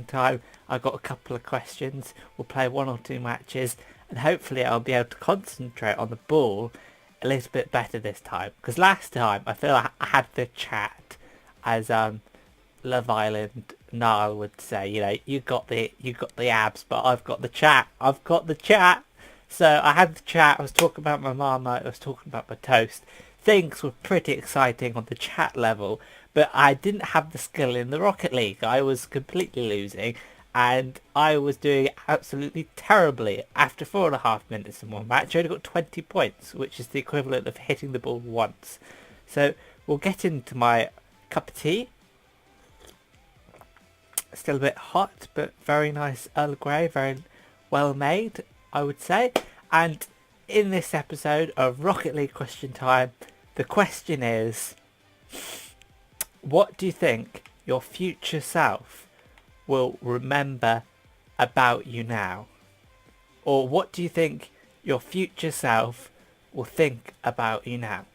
question time. I've got a couple of questions. We'll play 1 or 2 matches, and hopefully I'll be able to concentrate on the ball a little bit better this time. Because last time I feel like I had the chat, as Love Island Niall would say. You know, you got the abs, but I've got the chat. I've got the chat. So I had the chat. I was talking about my Marmite. I was talking about my toast. Things were pretty exciting on the chat level, but I didn't have the skill in the Rocket League. I was completely losing, and I was doing absolutely terribly. After 4.5 minutes in one match, I only got 20 points, which is the equivalent of hitting the ball once. So we'll get into my cup of tea. Still a bit hot, but very nice Earl Grey, very well made, I would say. And in this episode of Rocket League Question Time, the question is, what do you think your future self will remember about you now? Or what do you think your future self will think about you now?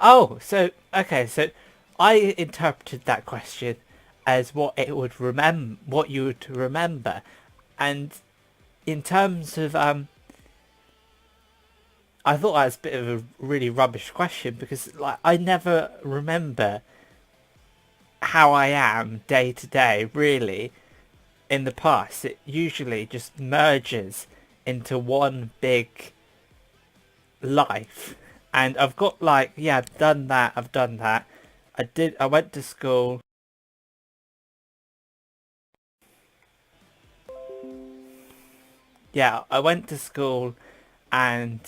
Oh, so I interpreted that question as what you would remember, and in terms of I thought that was a bit of a really rubbish question, because like I never remember how I am day to day really in the past. It usually just merges into one big life, and I've got like, yeah, I've done that. I went to school. Yeah, I went to school and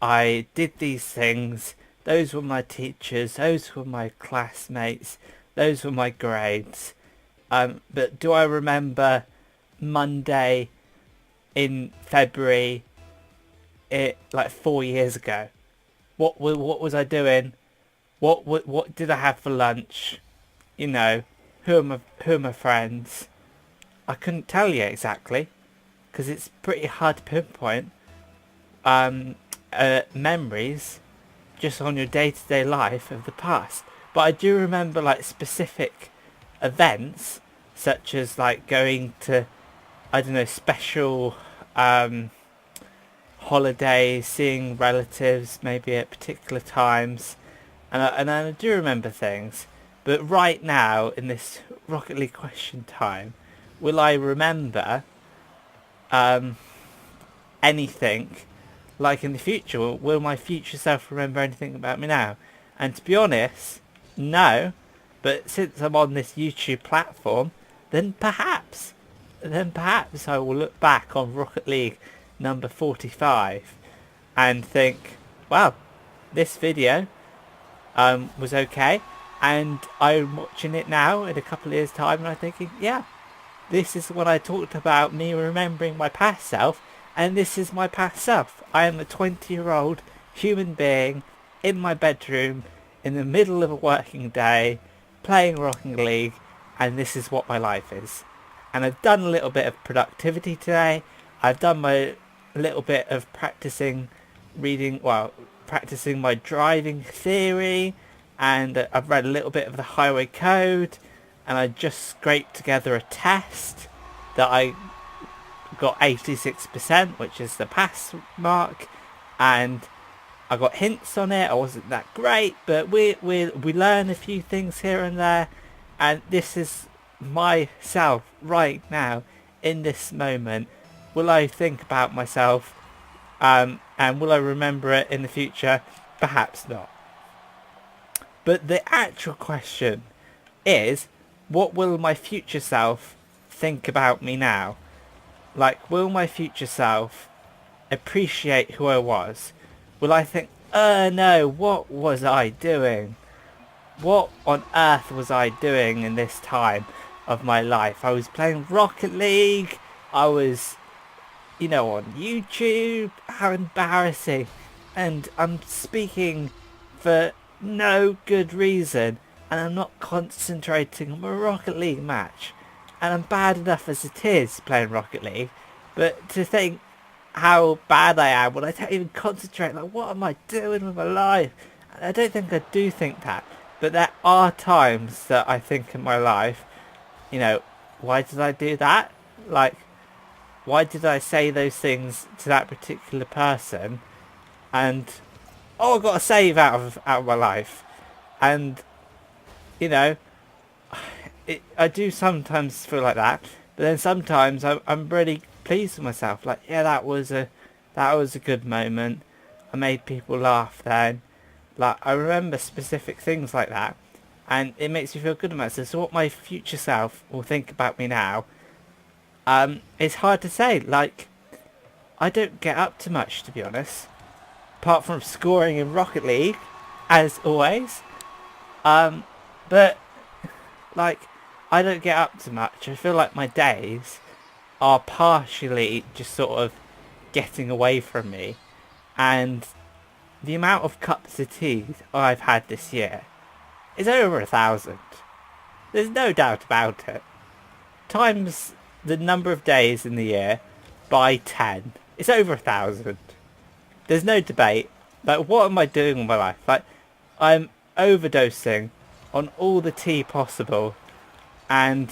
I did these things. Those were my teachers, those were my classmates, those were my grades. But do I remember Monday in February, like 4 years ago? What was I doing? What did I have for lunch? You know, who are my friends? I couldn't tell you exactly, because it's pretty hard to pinpoint memories just on your day-to-day life of the past. But I do remember like specific events, such as like going to, I don't know, special holidays, seeing relatives maybe at particular times, and I do remember things. But right now, in this Rocket League Question Time, will I remember anything like in the future? Will my future self remember anything about me now? And to be honest, no. But since I'm on this YouTube platform, then perhaps I will look back on Rocket League number 45 and think, wow, this video was okay, and I'm watching it now in a couple of years time and I'm thinking, yeah, this is what I talked about, me remembering my past self, and this is my past self. I am a 20-year-old human being in my bedroom in the middle of a working day playing Rocket League, and this is what my life is. And I've done a little bit of productivity today. I've done my little bit of practicing my driving theory, and I've read a little bit of the highway code, and I just scraped together a test that I got 86%, which is the pass mark, and I got hints on it. I wasn't that great, but we learn a few things here and there, and this is myself right now in this moment. Will I think about myself, and will I remember it in the future? Perhaps not. But the actual question is, what will my future self think about me now? Like, will my future self appreciate who I was? Will I think, no, what was I doing? What on earth was I doing in this time of my life? I was playing Rocket League. I was, on YouTube. How embarrassing. And I'm speaking for no good reason, and I'm not concentrating on a Rocket League match. And I'm bad enough as it is playing Rocket League, but to think how bad I am when I don't even concentrate, like, what am I doing with my life? And I don't think I do think that, but there are times that I think in my life, why did I do that? Like, why did I say those things to that particular person? And oh, I got a save out of my life. And you know, I do sometimes feel like that, but then sometimes I'm really pleased with myself. Like, yeah, that was a good moment. I made people laugh then. Like, I remember specific things like that, and it makes me feel good about myself. So what my future self will think about me now, it's hard to say. Like, I don't get up to much, to be honest, apart from scoring in Rocket League, as always. But like, I don't get up to much. I feel like my days are partially just sort of getting away from me, and the amount of cups of tea I've had this year is over 1,000. There's no doubt about it. Times the number of days in the year by 10. It's over 1,000. There's no debate. Like, what am I doing with my life? Like, I'm overdosing on all the tea possible, and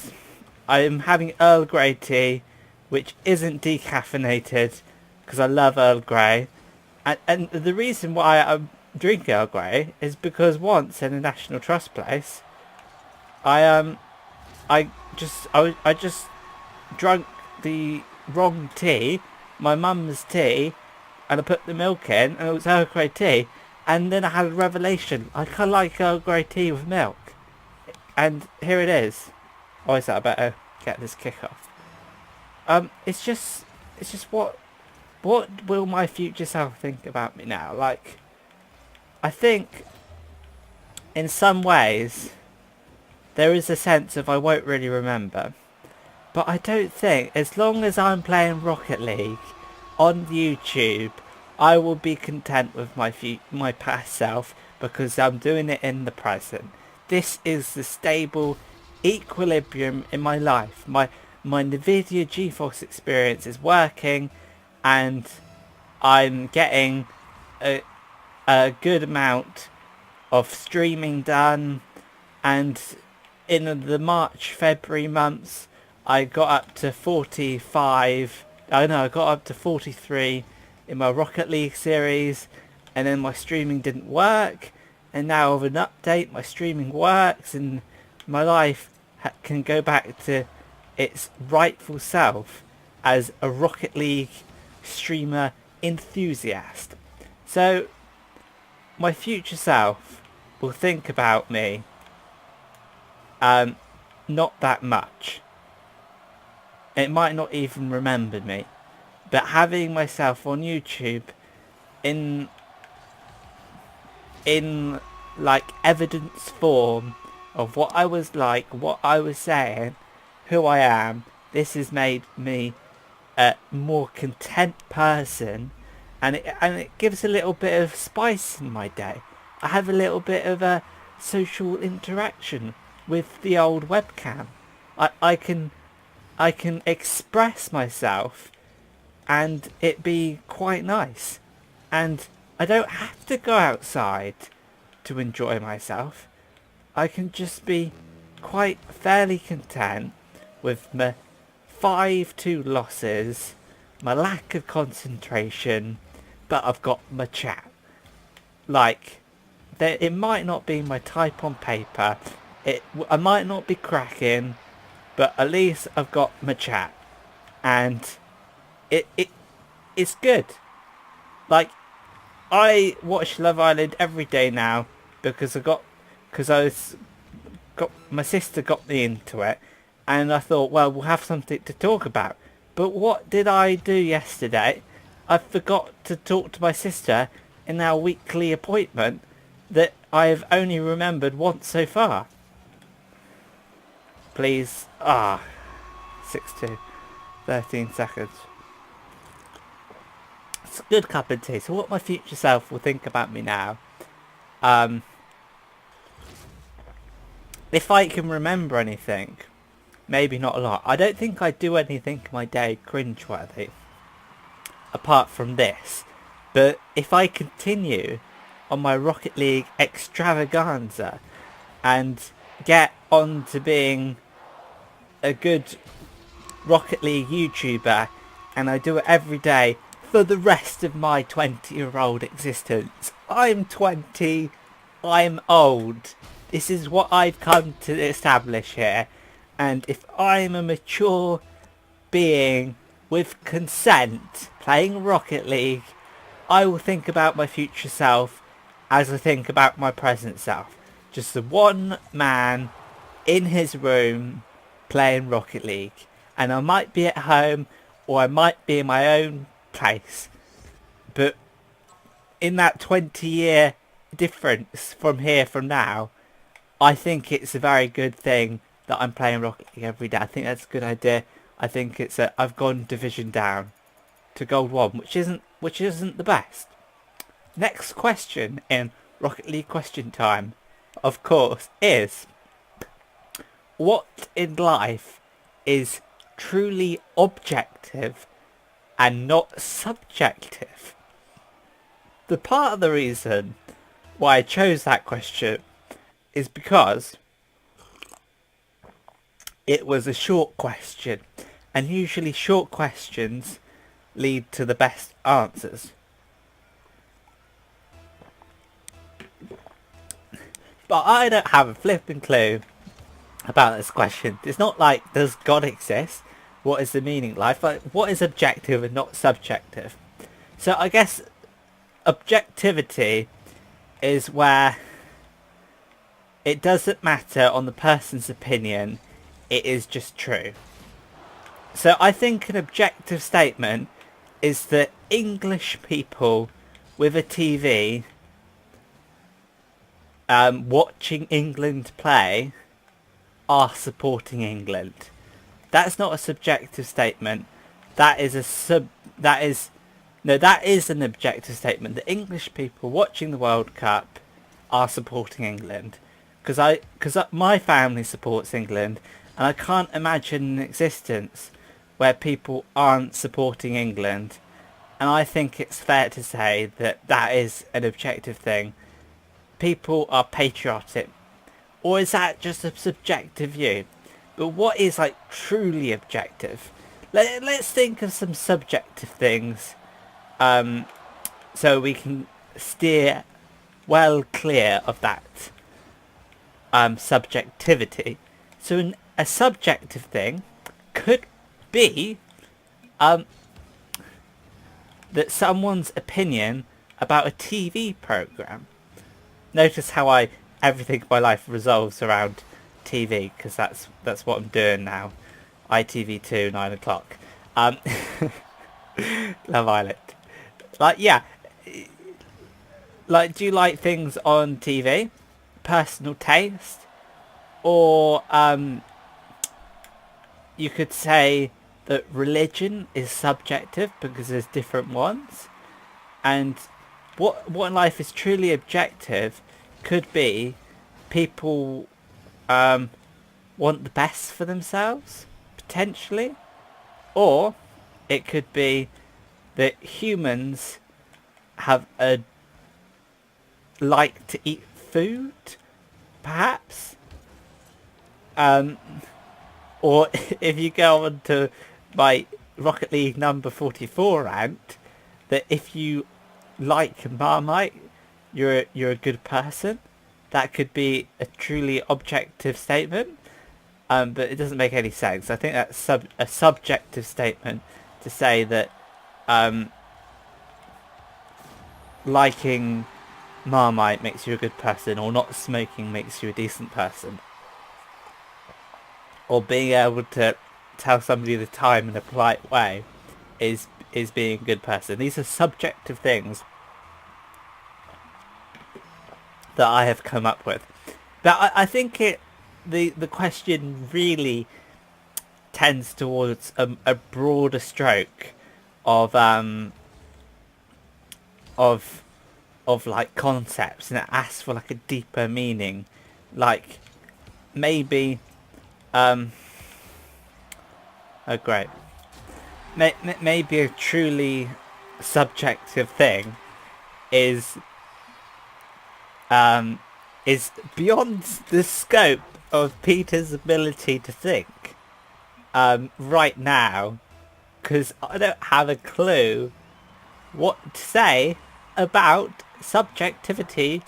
I'm having Earl Grey tea, which isn't decaffeinated, because I love Earl Grey. And the reason why I drink Earl Grey is because once in a National Trust place, I just drunk the wrong tea, my mum's tea, and I put the milk in, and it was Earl Grey tea, and then I had a revelation. I kind of like Earl Grey tea with milk, and here it is. Oh, I better get this kick off. It's just what will my future self think about me now? Like, I think in some ways there is a sense of I won't really remember, but I don't think, as long as I'm playing Rocket League on YouTube, I will be content with my past self, because I'm doing it in the present. This is the stable equilibrium in my life. My Nvidia GeForce experience is working, and I'm getting a good amount of streaming done, and in the March, February months, I got up to 45, I got up to 43 in my Rocket League series, and then my streaming didn't work, and now with an update my streaming works, and my life can go back to its rightful self as a Rocket League streamer enthusiast. So my future self will think about me not that much. It might not even remember me, but having myself on YouTube in like evidence form of what I was like, what I was saying, who I am, this has made me a more content person, and it gives a little bit of spice in my day. I have a little bit of a social interaction with the old webcam. I can express myself and it be quite nice, and I don't have to go outside to enjoy myself. I can just be quite fairly content with my 5-2 losses, my lack of concentration, but I've got my chat. Like, it might not be my type on paper, I might not be cracking, but at least I've got my chat, and it's good. Like, I watch Love Island every day now because my sister got me into it, and I thought, well, we'll have something to talk about. But what did I do yesterday? I forgot to talk to my sister in our weekly appointment that I have only remembered once so far. Please. 6-2. 13 seconds. It's a good cup of tea. So what my future self will think about me now. If I can remember anything, maybe not a lot. I don't think I do anything in my day cringeworthy, apart from this. But if I continue on my Rocket League extravaganza and get on to being a good Rocket League YouTuber, and I do it every day for the rest of my 20-year-old existence. I'm 20. I'm old. This is what I've come to establish here. And if I'm a mature being with consent playing Rocket League, I will think about my future self as I think about my present self. Just the one man in his room playing Rocket League. And I might be at home or I might be in my own place. But in that 20-year difference from now, I think it's a very good thing that I'm playing Rocket League every day. I think that's a good idea. I think it's I've gone division down to Gold 1, which isn't the best. Next question in Rocket League question time, of course, is what in life is truly objective and not subjective? The part of the reason why I chose that question is because it was a short question, and usually short questions lead to the best answers. But I don't have a flipping clue about this question. It's not like, does God exist? What is the meaning of life? Like, what is objective and not subjective? So I guess objectivity is where it doesn't matter on the person's opinion, it is just true. So I think an objective statement is that English people with a TV watching England play are supporting England. That's not a subjective statement. That is an objective statement. The English people watching the World Cup are supporting England. Because my family supports England, and I can't imagine an existence where people aren't supporting England. And I think it's fair to say that that is an objective thing. People are patriotic. Or is that just a subjective view? But what is like truly objective? Let's think of some subjective things, so we can steer well clear of that subjectivity. So a subjective thing could be that someone's opinion about a TV program. Notice how everything in my life resolves around TV, because that's what I'm doing now. ITV2 9 o'clock. Love Island. Like, yeah. Like, do you like things on TV? Personal taste? Or you could say that religion is subjective because there's different ones. And what in life is truly objective could be people want the best for themselves, potentially. Or it could be that humans have a like to eat food, perhaps. Or if you go on to my Rocket League number 44 rant, that if you like Marmite, you're a good person. That could be a truly objective statement, but it doesn't make any sense. I think that's a subjective statement to say that liking Marmite makes you a good person, or not smoking makes you a decent person, or being able to tell somebody the time in a polite way is being a good person. These are subjective things that I have come up with. But I think the question really tends towards a broader stroke of like concepts, and it asks for like a deeper meaning, like maybe oh great, maybe a truly subjective thing is beyond the scope of Peter's ability to think. right now, because I don't have a clue what to say about subjectivity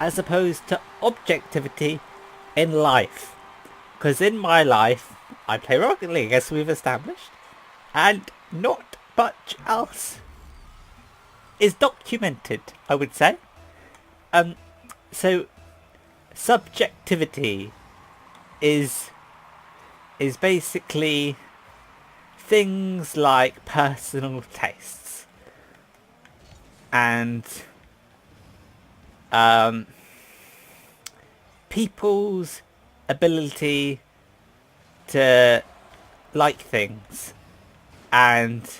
as opposed to objectivity in life. Because in my life, I play Rocket League, as we've established, and not much else is documented, I would say. So subjectivity is basically things like personal tastes and people's ability to like things, and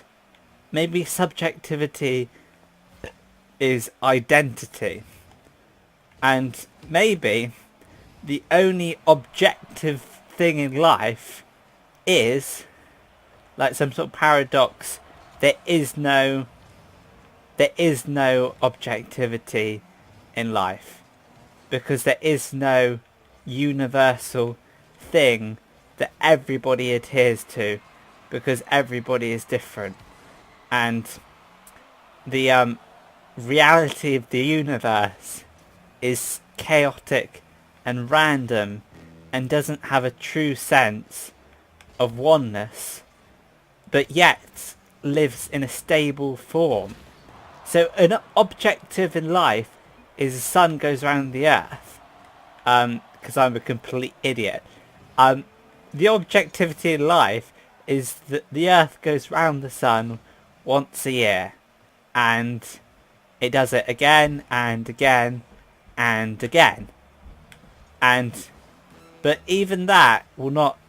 maybe subjectivity is identity, and maybe the only objective thing in life is like some sort of paradox. There is no objectivity in life because there is no universal thing that everybody adheres to, because everybody is different, and the reality of the universe is chaotic and random and doesn't have a true sense of oneness, but yet lives in a stable form. So an objective in life is the sun goes around the earth, because I'm a complete idiot. The objectivity in life is that the earth goes round the sun once a year, and it does it again and again and again. But even that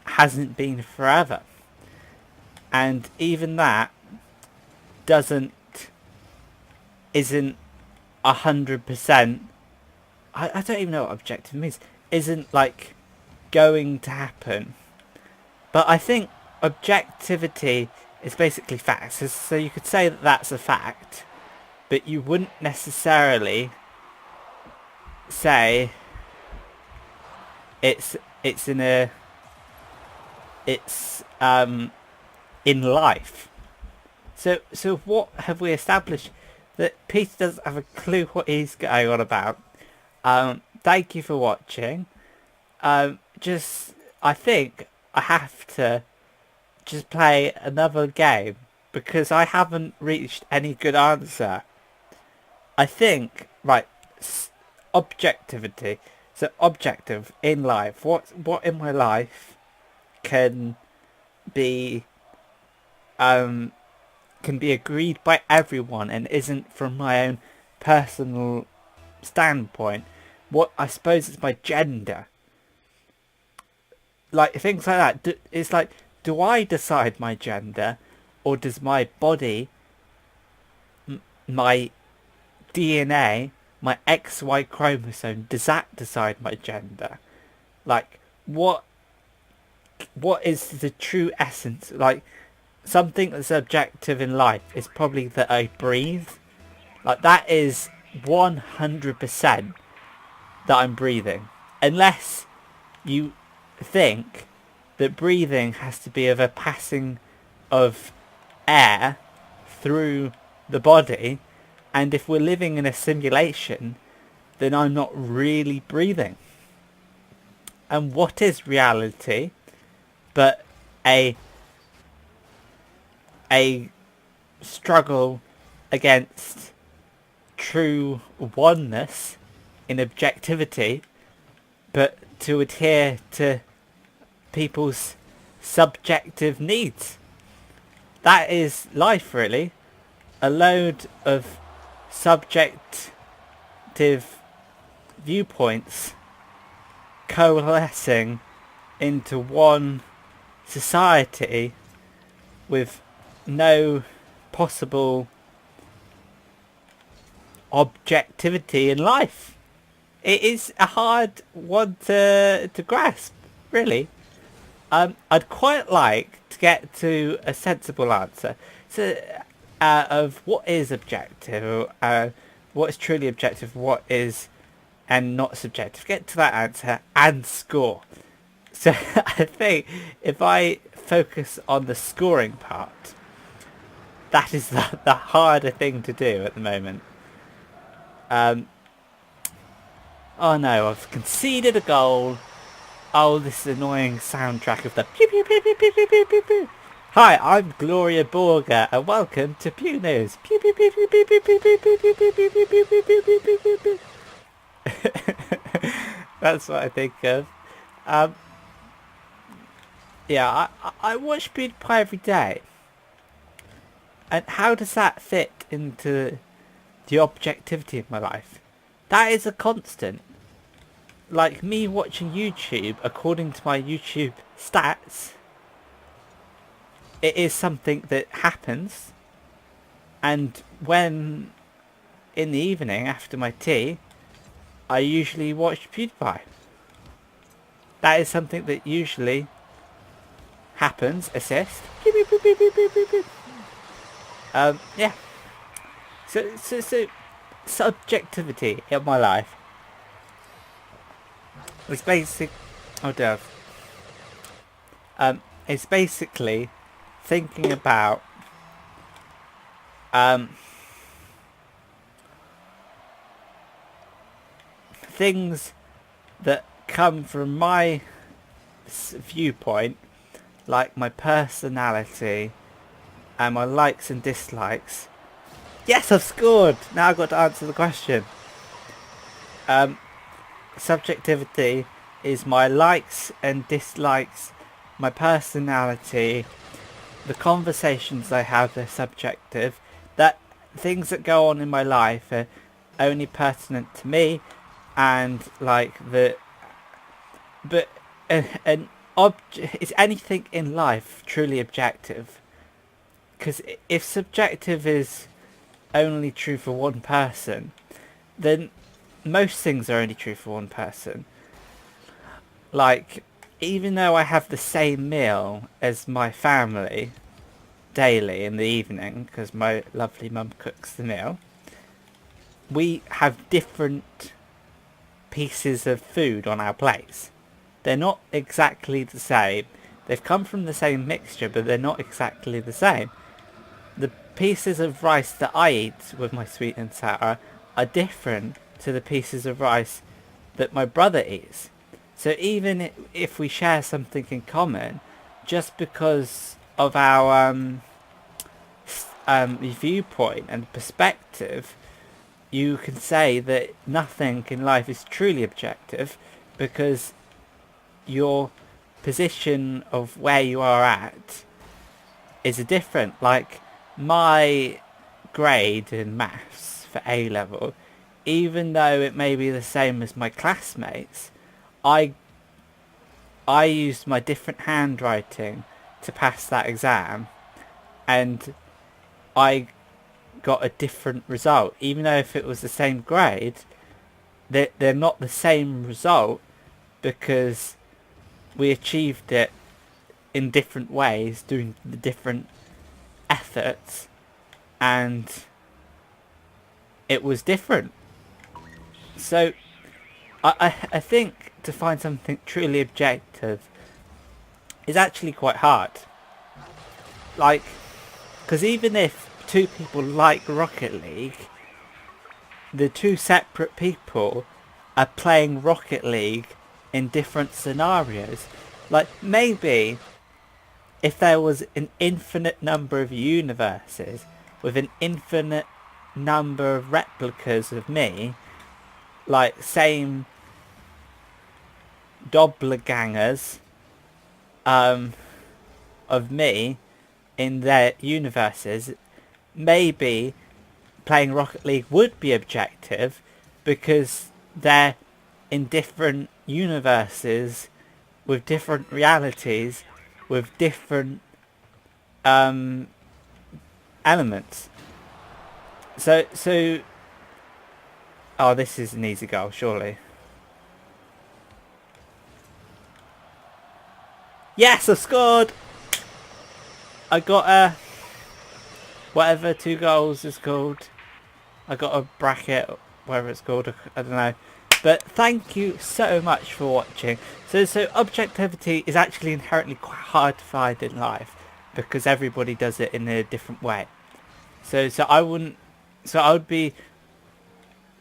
hasn't been forever. And even that isn't 100%, I don't even know what objective means, isn't like going to happen. But I think objectivity is basically facts. So you could say that that's a fact, but you wouldn't necessarily say it's in life. So what have we established? That Peter doesn't have a clue what he's going on about. Thank you for watching. I think I have to just play another game because I haven't reached any good answer. I think, right, objectivity. So objective in life. What in my life can be agreed by everyone and isn't from my own personal standpoint. What I suppose is my gender. Like things like that. It's like, do I decide my gender, or does my body, my DNA, my XY chromosome, does that decide my gender? Like, what is the true essence? Like, something that's objective in life is probably that I breathe. Like, that is 100% that I'm breathing. Unless you think that breathing has to be of a passing of air through the body, and if we're living in a simulation, then I'm not really breathing. And what is reality but a struggle against true oneness in objectivity, but to adhere to people's subjective needs? That is life, really. A load of subjective viewpoints coalescing into one society with no possible objectivity in life. It is a hard one to grasp, really. I'd quite like to get to a sensible answer. So, of what is objective, what is truly objective, what is and not subjective. Get to that answer and score. So I think if I focus on the scoring part. That is the harder thing to do at the moment. Oh no, I've conceded a goal. Oh, this annoying soundtrack of the pew pew pew pew pew pew pew pew pew. Hi, I'm Gloria Borger, and welcome to Pew News. Pew pew pew pew pew pew pew pew pew pew pew pew pew pew pew pew pew pew pew pew. That's what I think of. Yeah, I watch PewDiePie every day. And how does that fit into the objectivity of my life? That is a constant. Like me watching YouTube according to my YouTube stats, it is something that happens. And when in the evening after my tea, I usually watch PewDiePie. That is something that usually happens. Assist. Yeah. So subjectivity in my life. It's basic. Oh, dear. It's basically thinking about things that come from my viewpoint, like my personality and my likes and dislikes. Yes, I've scored! Now I've got to answer the question. Subjectivity is my likes and dislikes, my personality, the conversations I have are subjective, that things that go on in my life are only pertinent to me, and like is anything in life truly objective? Because if subjective is only true for one person, then most things are only true for one person. Like, even though I have the same meal as my family daily in the evening, because my lovely mum cooks the meal, we have different pieces of food on our plates. They're not exactly the same. They've come from the same mixture, but they're not exactly the same. The pieces of rice that I eat with my sweet and sour are different to the pieces of rice that my brother eats. So even if we share something in common, just because of our viewpoint and perspective, you can say that nothing in life is truly objective, because your position of where you are at is different. Like, my grade in maths for A level, even though it may be the same as my classmates, I used my different handwriting to pass that exam, and I got a different result. Even though if it was the same grade, they're not the same result, because we achieved it in different ways, doing the different efforts, and it was different. So I think to find something truly objective is actually quite hard. Like, because even if two people like Rocket League, the two separate people are playing Rocket League in different scenarios. Like, maybe if there was an infinite number of universes with an infinite number of replicas of me, like same doppelgangers of me in their universes, maybe playing Rocket League would be objective, because they're in different universes with different realities with different elements. So oh, this is an easy goal, surely. Yes, I've scored! I got a whatever 2 goals is called. I got a bracket, whatever it's called, I don't know. But thank you so much for watching. So objectivity is actually inherently quite hard to find in life because everybody does it in a different way. So I wouldn't. So I would be.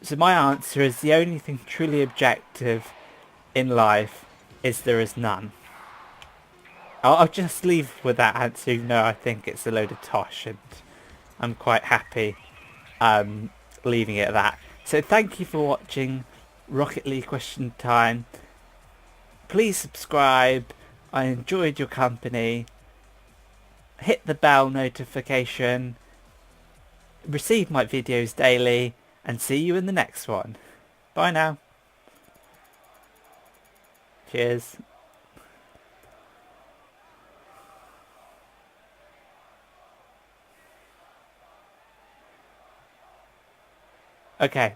So my answer is the only thing truly objective in life is there is none. I'll just leave with that answer, even though I think it's a load of tosh, and I'm quite happy leaving it at that. So thank you for watching Rocket League Question Time. Please subscribe. I enjoyed your company. Hit the bell notification. Receive my videos daily. And see you in the next one. Bye now. Cheers. Okay.